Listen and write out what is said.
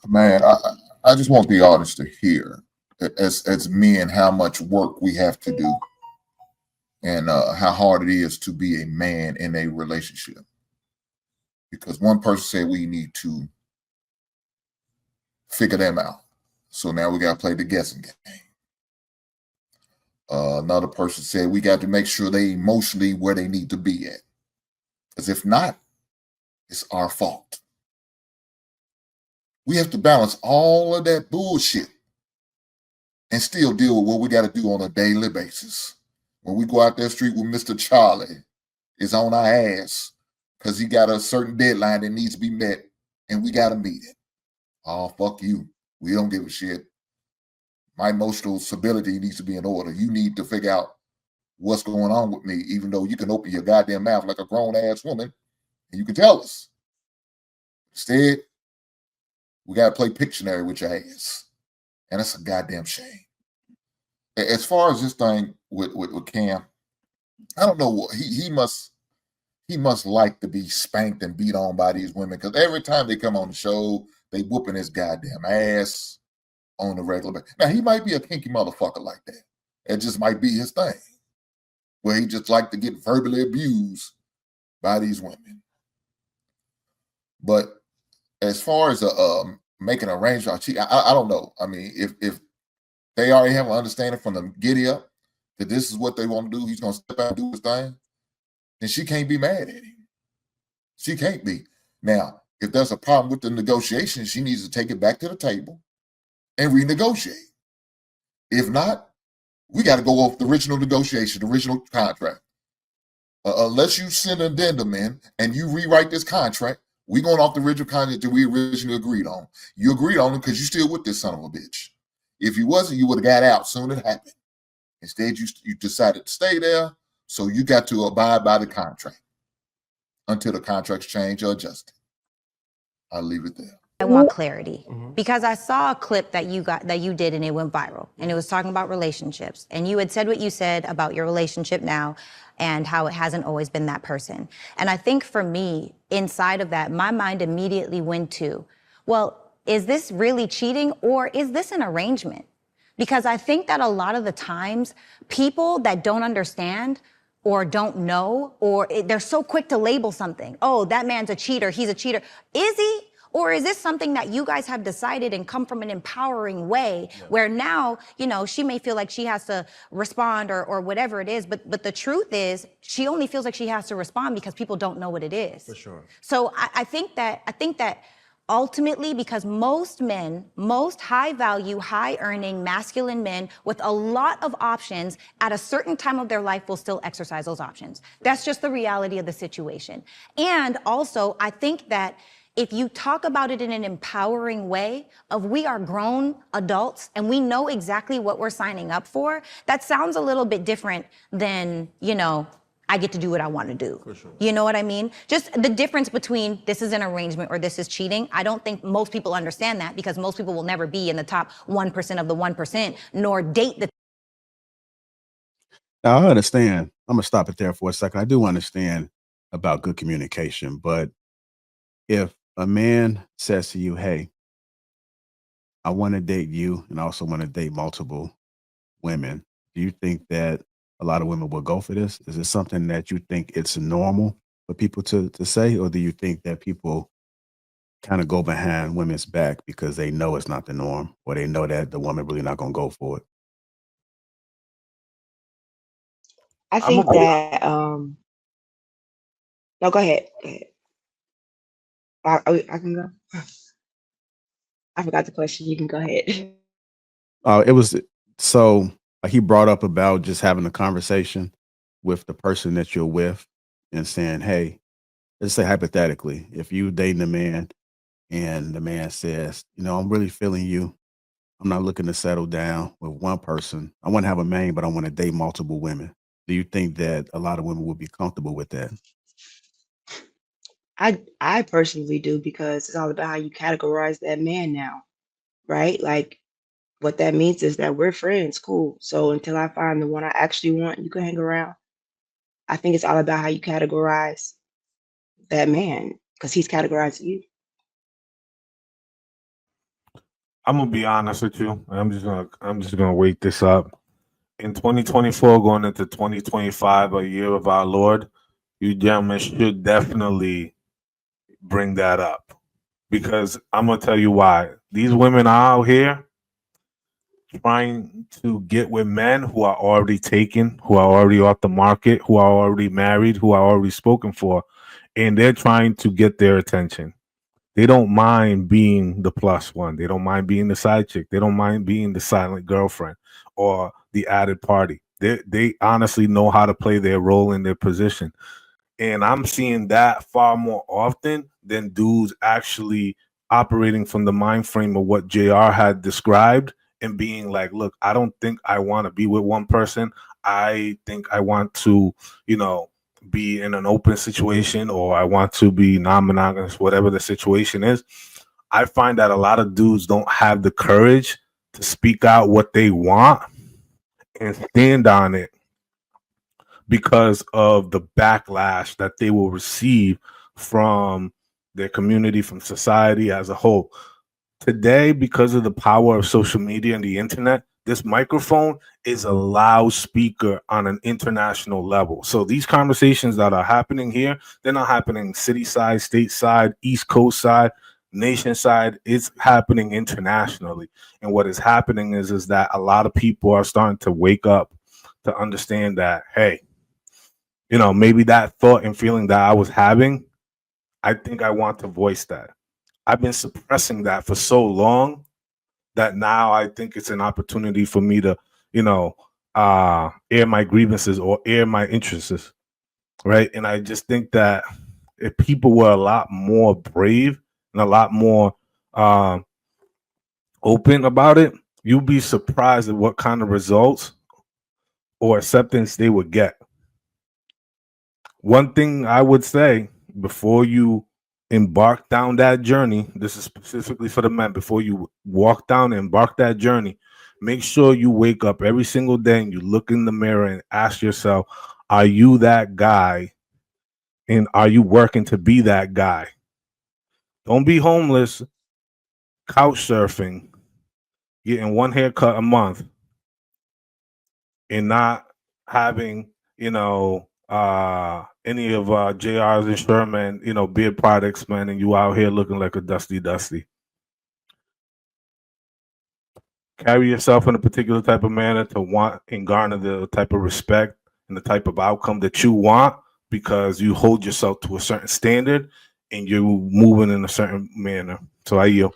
Man, I just want the audience to hear, as men, how much work we have to do, and how hard it is to be a man in a relationship. Because one person said we need to figure them out, so now we got to play the guessing game. Another person said we got to make sure they emotionally where they need to be at, because if not, it's our fault. We have to balance all of that bullshit and still deal with what we got to do on a daily basis. When we go out that street with Mr. Charlie, is on our ass because he got a certain deadline that needs to be met, and we got to meet it. Oh, fuck you. We don't give a shit. My emotional stability needs to be in order. You need to figure out what's going on with me, even though you can open your goddamn mouth like a grown-ass woman, and you can tell us. Instead, we got to play Pictionary with your ass. And that's a goddamn shame. As far as this thing with Cam, I don't know what he must like to be spanked and beat on by these women, because every time they come on the show, they whooping his goddamn ass on the regular basis. Now, he might be a kinky motherfucker like that. It just might be his thing, where he just like to get verbally abused by these women. But as far as making arrangements, I don't know. I mean, if they already have an understanding from the giddy up that this is what they want to do, he's going to step out and do his thing, then she can't be mad at him. She can't be. Now, if there's a problem with the negotiation, she needs to take it back to the table and renegotiate. If not, we got to go off the original negotiation, the original contract. Unless you send an addendum in and you rewrite this contract, we going off the original contract that we originally agreed on. You agreed on it because you still with this son of a bitch. If you wasn't, you would have got out soon as it happened. Instead, you decided to stay there, so you got to abide by the contract until the contracts change or adjust. I'll leave it there. I want clarity because I saw a clip that you did and it went viral, and it was talking about relationships, and you had said what you said about your relationship now and how it hasn't always been that person. And I think for me, inside of that, my mind immediately went to, well, is this really cheating or is this an arrangement? Because I think that a lot of the times people that don't understand or don't know, or they're so quick to label something. Oh, that man's a cheater. He's a cheater. Is he? Or is this something that you guys have decided and come from an empowering way where now, you know, she may feel like she has to respond or whatever it is. But the truth is she only feels like she has to respond because people don't know what it is. For sure. So I think that ultimately, because most men, most high value, high earning, masculine men with a lot of options at a certain time of their life will still exercise those options. That's just the reality of the situation. And also, I think that if you talk about it in an empowering way of we are grown adults and we know exactly what we're signing up for, that sounds a little bit different than, you know, I get to do what I want to do. For sure. You know what I mean? Just the difference between this is an arrangement or this is cheating. I don't think most people understand that because most people will never be in the top 1% of the 1%, nor date the. Now, I understand. I'm going to stop it there for a second. I do understand about good communication, but if a man says to you, hey, I want to date you and I also want to date multiple women, do you think that a lot of women will go for this? Is it something that you think it's normal for people to say, or do you think that people kind of go behind women's back because they know it's not the norm, or they know that the woman really not going to go for it? I think that no, go ahead. Go ahead. I can go. I forgot the question. You can go ahead. It was so he brought up about just having a conversation with the person that you're with and saying, hey, let's say hypothetically, if you dating a man and the man says, you know, I'm really feeling you. I'm not looking to settle down with one person. I want to have a man, but I want to date multiple women. Do you think that a lot of women would be comfortable with that? I personally do, because it's all about how you categorize that man now, right? Like what that means is that we're friends, cool. So until I find the one I actually want, you can hang around. I think it's all about how you categorize that man, because he's categorizing you. I'm gonna be honest with you. I'm just gonna wake this up. In 2024, going into 2025, a year of our Lord, you gentlemen should definitely bring that up, because I'm gonna tell you why. These women are out here trying to get with men who are already taken, who are already off the market, who are already married, who are already spoken for, and they're trying to get their attention. They don't mind being the plus one. They don't mind being the side chick. They don't mind being the silent girlfriend or the added party. They honestly know how to play their role in their position. And I'm seeing that far more often than dudes actually operating from the mind frame of what JR had described and being like, look, I don't think I want to be with one person. I think I want to, be in an open situation, or I want to be non-monogamous, whatever the situation is. I find that a lot of dudes don't have the courage to speak out what they want and stand on it because of the backlash that they will receive from their community, from society as a whole. Today, because of the power of social media and the internet, this microphone is a loudspeaker on an international level. So these conversations that are happening here, they're not happening city side, state side, East Coast side, nation side. It's happening internationally. And what is happening is that a lot of people are starting to wake up to understand that, hey, maybe that thought and feeling that I was having, I think I want to voice that. I've been suppressing that for so long that now I think it's an opportunity for me to, air my grievances or air my interests, right? And I just think that if people were a lot more brave and a lot more open about it, you'd be surprised at what kind of results or acceptance they would get. One thing I would say, before you embark down that journey, this is specifically for the men, before you walk down and embark that journey, make sure you wake up every single day and you look in the mirror and ask yourself, are you that guy? And are you working to be that guy? Don't be homeless, couch surfing, getting one haircut a month, and not having, any of JR's and Sherman, beard products, man, and you out here looking like a dusty. Carry yourself in a particular type of manner to want and garner the type of respect and the type of outcome that you want, because you hold yourself to a certain standard and you're moving in a certain manner. So I yield.